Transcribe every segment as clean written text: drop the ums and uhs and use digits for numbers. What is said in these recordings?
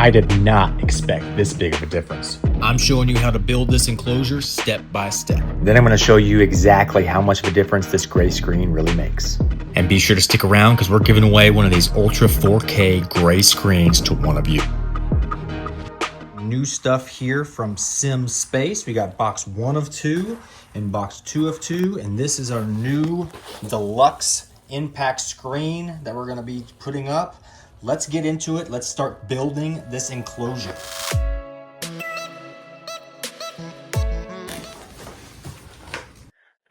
I did not expect this big of a difference. I'm showing you how to build this enclosure step by step. Then I'm going to show you exactly how much of a difference this gray screen really makes. And be sure to stick around because we're giving away one of these Ultra 4K gray screens to one of you. New stuff here from SimSpace. We got box 1 of 2 and box 2 of 2. And this is our new deluxe impact screen that we're going to be putting up. Let's get into it. Let's start building this enclosure.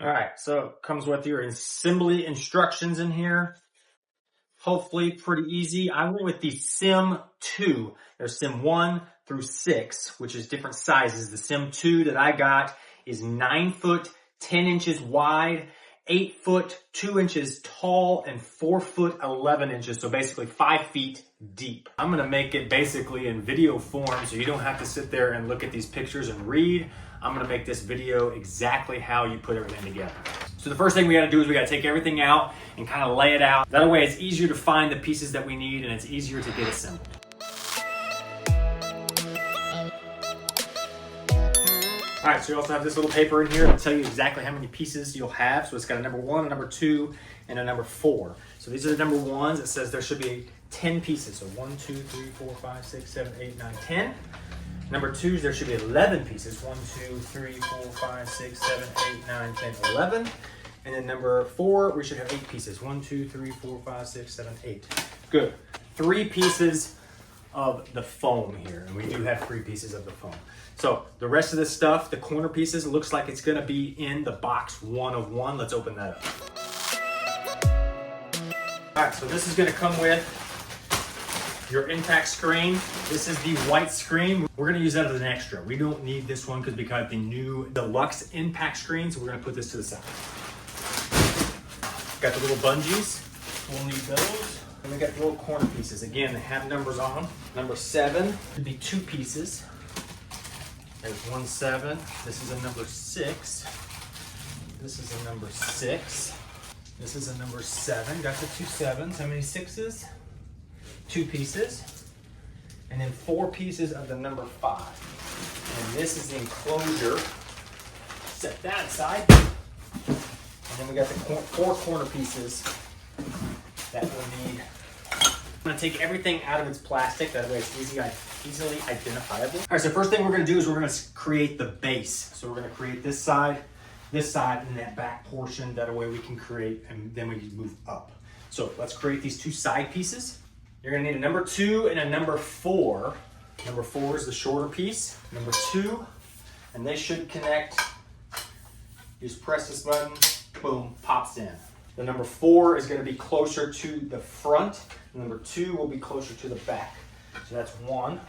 All right, so it comes with your assembly instructions in here. Hopefully pretty easy. I went with the Sim 2. There's Sim 1 through 6, which is different sizes. The Sim 2 that I got is 9 foot, 10 inches wide, 8 foot, 2 inches tall, and 4 foot, 11 inches. So basically 5 feet deep. I'm gonna make it basically in video form so you don't have to sit there and look at these pictures and read. I'm gonna make this video exactly how you put everything together. So the first thing we gotta do is we gotta take everything out and kind of lay it out. That way it's easier to find the pieces that we need and it's easier to get assembled. All right, so you also have this little paper in here to tell you exactly how many pieces you'll have. So it's got a number 1, a number 2, and a number 4. So these are the number 1s. It says there should be 10 pieces. So 1, 2, 3, 4, 5, 6, 7, 8, 9, 10. Number 2s, there should be 11 pieces. 1, 2, 3, 4, 5, 6, 7, 8, 9, 10, 11. And then number 4, we should have 8 pieces. 1, 2, 3, 4, 5, 6, 7, 8. Good. 3 pieces of the foam here. And we do have 3 pieces of the foam. So the rest of this stuff, the corner pieces, looks like it's gonna be in the box 1 of 1. Let's open that up. All right, so this is gonna come with your impact screen. This is the white screen. We're gonna use that as an extra. We don't need this one because we got the new deluxe impact screen, so we're gonna put this to the side. Got the little bungees, we'll need those. And we got the little corner pieces. Again, they have numbers on them. Number 7 would be 2 pieces. There's 1 7. This is a number 6. This is a number 6. This is a number 7. Got the 2 7s. How many 6s? 2 pieces. And then 4 pieces of the number 5. And this is the enclosure. Set that aside. And then we got the 4 corner pieces that we'll need. I'm gonna take everything out of its plastic, that way it's easily identifiable. All right, so first thing we're gonna do is we're gonna create the base. So we're gonna create this side, and that back portion. That way we can create, and then we can move up. So let's create these 2 side pieces. You're gonna need a number 2 and a number 4. Number 4 is the shorter piece. Number 2, and they should connect. You just press this button, boom, pops in. The number 4 is gonna be closer to the front. Number 2 will be closer to the back. So that's 1,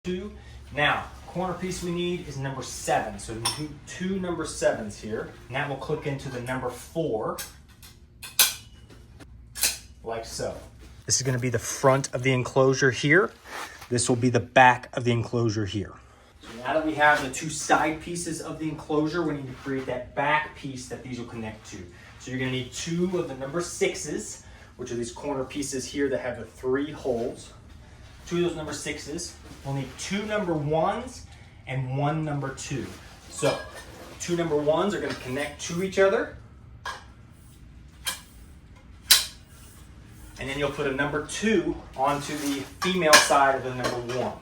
2. Now, corner piece we need is number 7. So we do 2 number 7s here. And that will click into the number 4, like so. This is gonna be the front of the enclosure here. This will be the back of the enclosure here. So now that we have the 2 side pieces of the enclosure, we need to create that back piece that these will connect to. So you're gonna need 2 of the number 6s, which are these corner pieces here that have the 3 holes. 2 of those number 6s. We'll need 2 number 1s and 1 number 2. So 2 number 1s are gonna connect to each other. And then you'll put a number 2 onto the female side of the number 1.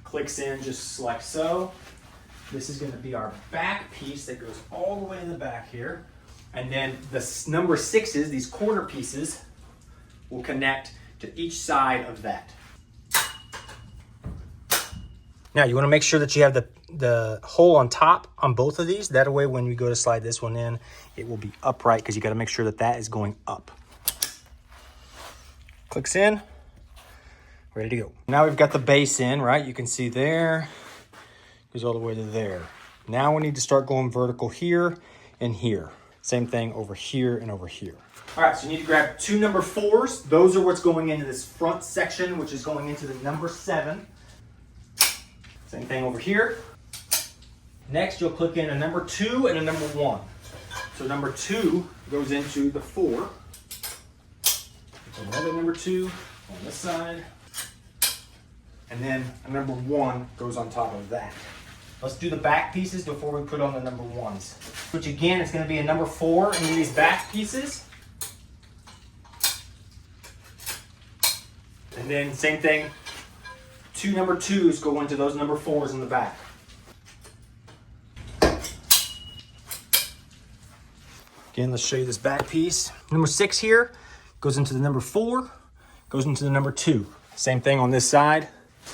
Clicks in just like so. This is gonna be our back piece that goes all the way to the back here. And then the number 6s, these corner pieces, will connect to each side of that. Now you wanna make sure that you have the hole on top on both of these. That way when you go to slide this one in, it will be upright because you gotta make sure that that is going up. Clicks in, ready to go. Now we've got the base in, right? You can see there, goes all the way to there. Now we need to start going vertical here and here. Same thing over here and over here. All right, so you need to grab 2 number 4s. Those are what's going into this front section, which is going into the number 7. Same thing over here. Next, you'll click in a number 2 and a number 1. So number 2 goes into the 4. Another number 2 on this side. And then a number 1 goes on top of that. Let's do the back pieces before we put on the number 1s. Which again is going to be a number 4 into these back pieces. And then same thing, 2 number 2s go into those number 4s in the back. Again, let's show you this back piece. Number 6 here goes into the number 4, goes into the number 2. Same thing on this side.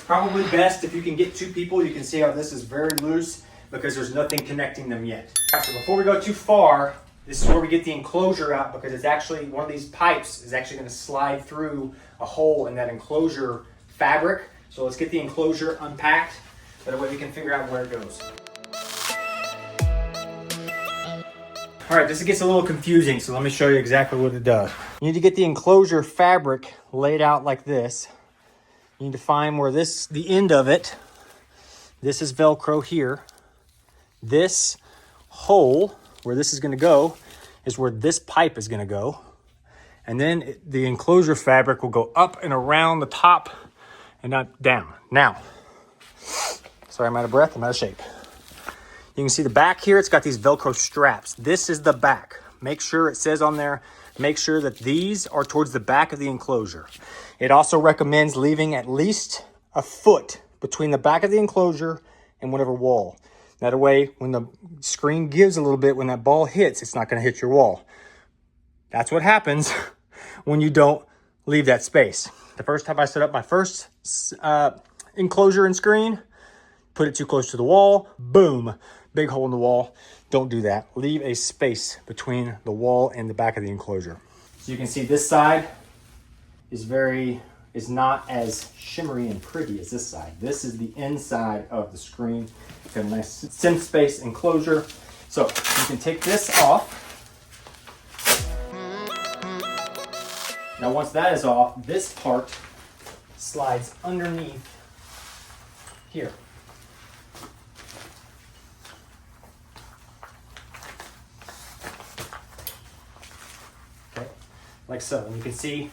Probably best if you can get 2 people. You can see how this is very loose because there's nothing connecting them yet. So before we go too far, this is where we get the enclosure out, because it's actually, one of these pipes is actually going to slide through a hole in that enclosure fabric. So let's get the enclosure unpacked, that way we can figure out where it goes. All right, this gets a little confusing, so let me show you exactly what it does. You need to get the enclosure fabric laid out like this. You need to find where the end of it, this is Velcro here. This hole, where this is gonna go, is where this pipe is gonna go. And then the enclosure fabric will go up and around the top and not down. Now, sorry, I'm out of breath, I'm out of shape. You can see the back here, it's got these Velcro straps. This is the back. Make sure it says on there, make sure that these are towards the back of the enclosure. It also recommends leaving at least a foot between the back of the enclosure and whatever wall. That way, when the screen gives a little bit, when that ball hits, it's not gonna hit your wall. That's what happens when you don't leave that space. The first time I set up my first enclosure and screen, put it too close to the wall, boom, big hole in the wall. Don't do that. Leave a space between the wall and the back of the enclosure. So you can see this side is not as shimmery and pretty as this side. This is the inside of the screen. Got a nice SimSpace enclosure. So you can take this off. Now once that is off, this part slides underneath here. Okay, like so. And you can see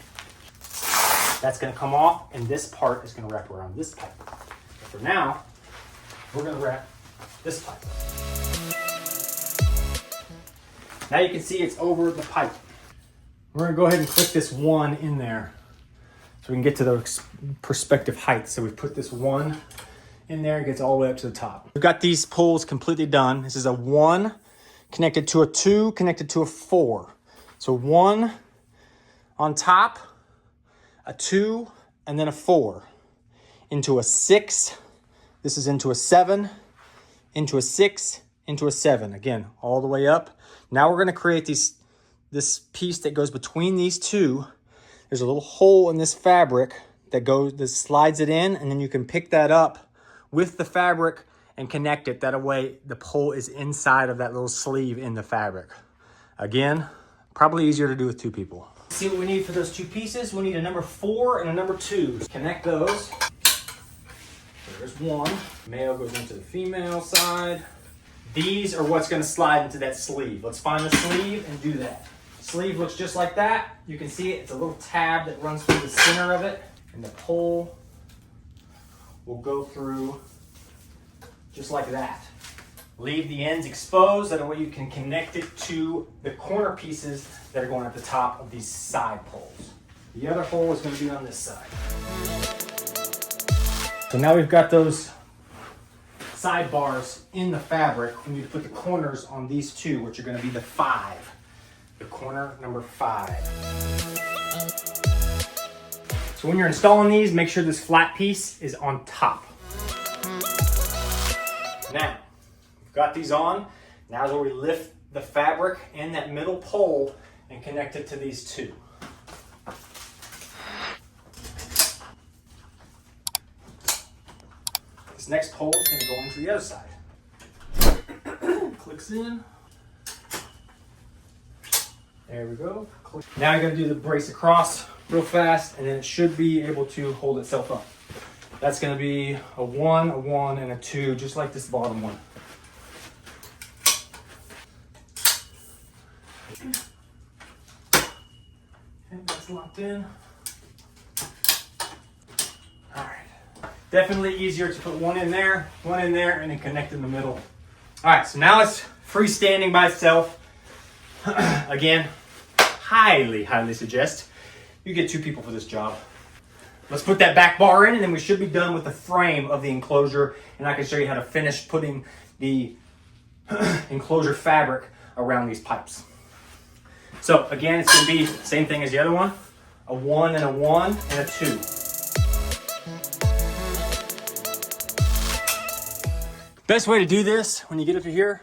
that's going to come off, and this part is going to wrap around this pipe. But for now, we're going to wrap this pipe. Now you can see it's over the pipe. We're going to go ahead and click this 1 in there so we can get to the perspective height. So we put this 1 in there, it gets all the way up to the top. We've got these poles completely done. This is a 1 connected to a 2 connected to a 4. So 1 on top, a 2, and then a 4. Into a 6. This is into a 7, into a 6, into a 7. Again, all the way up. Now we're going to create this piece that goes between these two. There's a little hole in this fabric that slides it in, and then you can pick that up with the fabric and connect it. That way the pole is inside of that little sleeve in the fabric. Again, probably easier to do with 2 people. See what we need for those 2 pieces. We need a number 4 and a number 2. Connect those. There's 1. Male goes into the female side. These are what's going to slide into that sleeve. Let's find the sleeve and do that. Sleeve looks just like that. You can see it. It's a little tab that runs through the center of it, and the pole will go through just like that. Leave the ends exposed, that way you can connect it to the corner pieces that are going at the top of these side poles. The other hole is going to be on this side. So now we've got those sidebars in the fabric. We need to put the corners on these 2, which are going to be the 5. The corner number 5. So when you're installing these, make sure this flat piece is on top. Now, we've got these on. Now is where we lift the fabric and that middle pole and connect it to these 2. This next pole is going to go into the other side. Clicks in. There we go. Now you're going to do the brace across real fast, and then it should be able to hold itself up. That's going to be a 1, a 1, and a 2, just like this bottom one. And that's locked popped in. All right. Definitely easier to put one in there, and then connect in the middle. All right, so now it's freestanding by itself. Again, highly suggest you get 2 people for this job. Let's put that back bar in, and then we should be done with the frame of the enclosure, and I can show you how to finish putting the enclosure fabric around these pipes. So again, it's going to be the same thing as the other one, a 1 and a 1 and a 2. Best way to do this when you get up to here,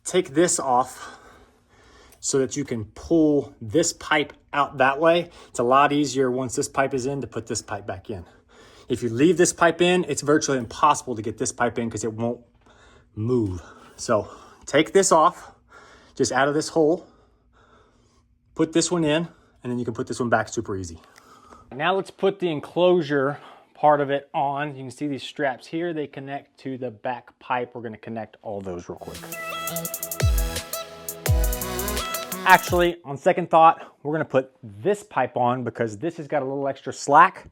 take this off so that you can pull this pipe out that way. It's a lot easier once this pipe is in to put this pipe back in. If you leave this pipe in, it's virtually impossible to get this pipe in because it won't move. So take this off, just out of this hole, put this one in, and then you can put this one back super easy. Now let's put the enclosure part of it on. You can see these straps here, they connect to the back pipe. We're gonna connect all those real quick. Actually, on second thought, we're gonna put this pipe on because this has got a little extra slack.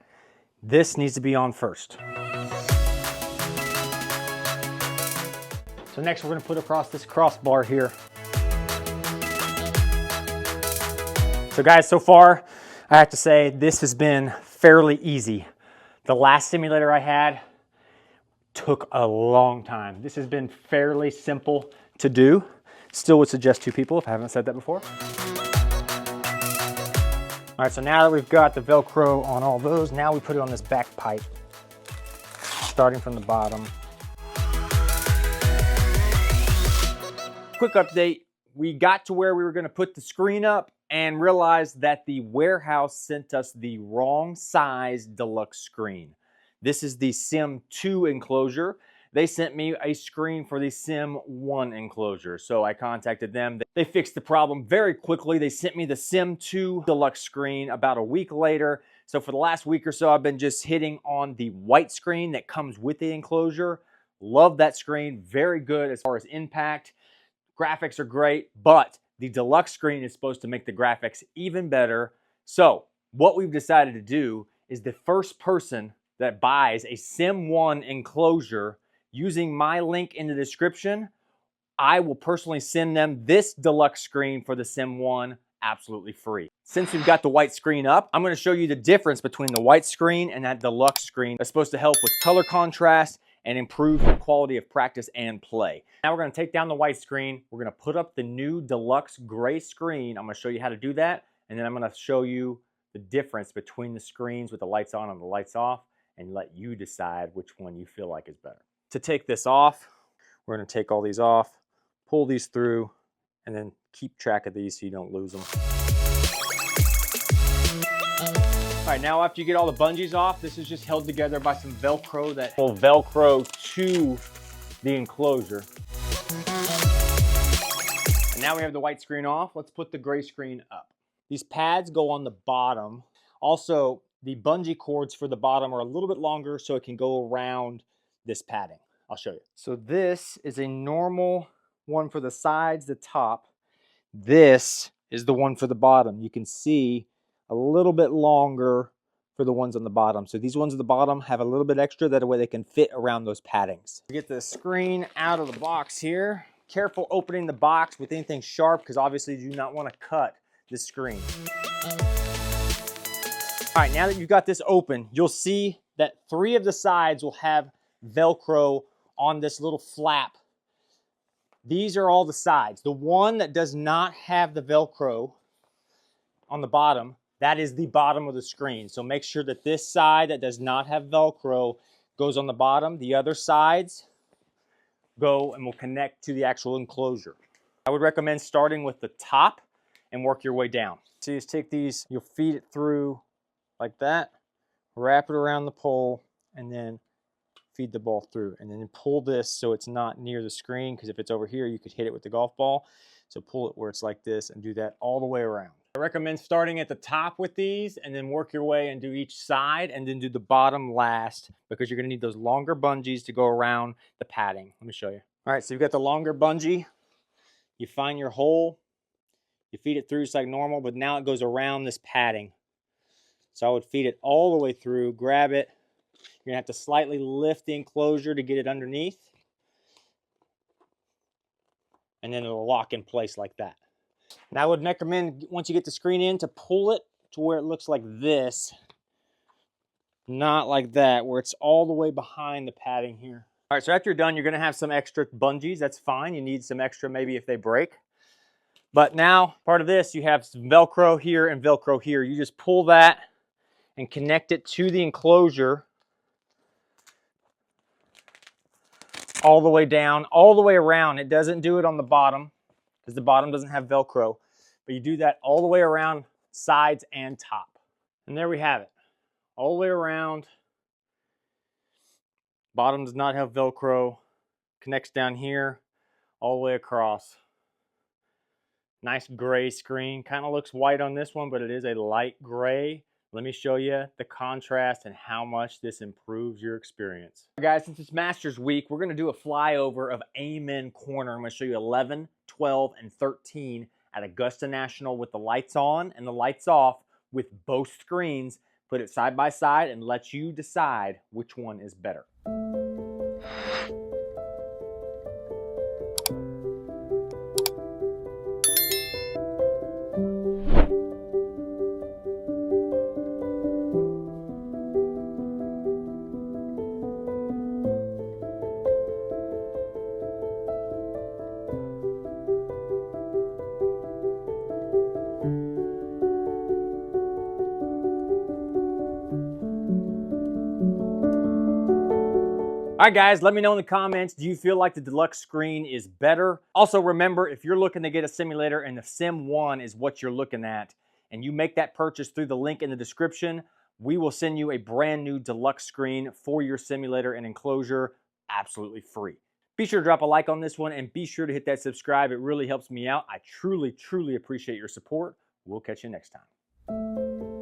This needs to be on first. So next we're gonna put across this crossbar here. So guys, so far, I have to say this has been fairly easy. The last simulator I had took a long time. This has been fairly simple to do. Still would suggest 2 people if I haven't said that before. All right, so now that we've got the Velcro on all those, now we put it on this back pipe, starting from the bottom. Quick update, we got to where we were gonna put the screen up and realized that the warehouse sent us the wrong size deluxe screen. This is the Sim 2 enclosure. They sent me a screen for the Sim 1 enclosure. So I contacted them. They fixed the problem very quickly. They sent me the Sim 2 deluxe screen about a week later. So for the last week or so, I've been just hitting on the white screen that comes with the enclosure. Love that screen, very good as far as impact. Graphics are great, but the deluxe screen is supposed to make the graphics even better. So what we've decided to do is the first person that buys a Sim 1 enclosure using my link in the description, I will personally send them this deluxe screen for the Sim 1 absolutely free. Since we've got the white screen up, I'm going to show you the difference between the white screen and that deluxe screen that's supposed to help with color contrast and improve the quality of practice and play. Now we're going to take down the white screen. We're going to put up the new deluxe gray screen. I'm going to show you how to do that, and then I'm going to show you the difference between the screens with the lights on and the lights off, and let you decide which one you feel like is better. To take this off, we're going to take all these off, pull these through, and then keep track of these so you don't lose them. All right, now after you get all the bungees off, this is just held together by some Velcro that will Velcro to the enclosure. And now we have the white screen off. Let's put the gray screen up. These pads go on the bottom. Also, the bungee cords for the bottom are a little bit longer so it can go around this padding. I'll show you. So this is a normal one for the sides, the top. This is the one for the bottom. You can see a little bit longer for the ones on the bottom. So these ones at the bottom have a little bit extra, that way they can fit around those paddings. Get the screen out of the box here. Careful opening the box with anything sharp because obviously you do not want to cut the screen. All right, now that you've got this open, you'll see that 3 of the sides will have Velcro on this little flap. These are all the sides. The one that does not have the Velcro on the bottom, that is the bottom of the screen. So make sure that this side that does not have Velcro goes on the bottom. The other sides go and will connect to the actual enclosure. I would recommend starting with the top and work your way down. So you just take these, you'll feed it through like that, wrap it around the pole, and then feed the ball through. And then pull this so it's not near the screen, because if it's over here, you could hit it with the golf ball. So pull it where it's like this and do that all the way around. I recommend starting at the top with these and then work your way and do each side and then do the bottom last, because you're gonna need those longer bungees to go around the padding. Let me show you. All right, so you've got the longer bungee. You find your hole, You feed it through just like normal, but now it goes around this padding. So I would feed it all the way through, grab it. You're gonna have to slightly lift the enclosure to get it underneath. And then it'll lock in place like that. Now I would recommend, once you get the screen in, to pull it to where it looks like this. Not like that, where it's all the way behind the padding here. All right, so after you're done, you're gonna have some extra bungees. That's fine. You need some extra maybe if they break. But now, part of this, you have some Velcro here and Velcro here. You just pull that and connect it to the enclosure all the way down, all the way around. It doesn't do it on the bottom because the bottom doesn't have Velcro. But you do that all the way around, sides and top. And there we have it. All the way around. Bottom does not have Velcro. Connects down here, all the way across. Nice gray screen. Kind of looks white on this one, but it is a light gray. Let me show you the contrast and how much this improves your experience. All right, guys, since it's Masters Week, we're going to do a flyover of Amen Corner. I'm going to show you 11, 12, and 13 at Augusta National with the lights on and the lights off with both screens. Put it side by side and let you decide which one is better. All right, guys, let me know in the comments, do you feel like the deluxe screen is better? Also, remember, if you're looking to get a simulator and the Sim 1 is what you're looking at, and you make that purchase through the link in the description, we will send you a brand new deluxe screen for your simulator and enclosure, absolutely free. Be sure to drop a like on this one and be sure to hit that subscribe. It really helps me out. I truly, truly appreciate your support. We'll catch you next time.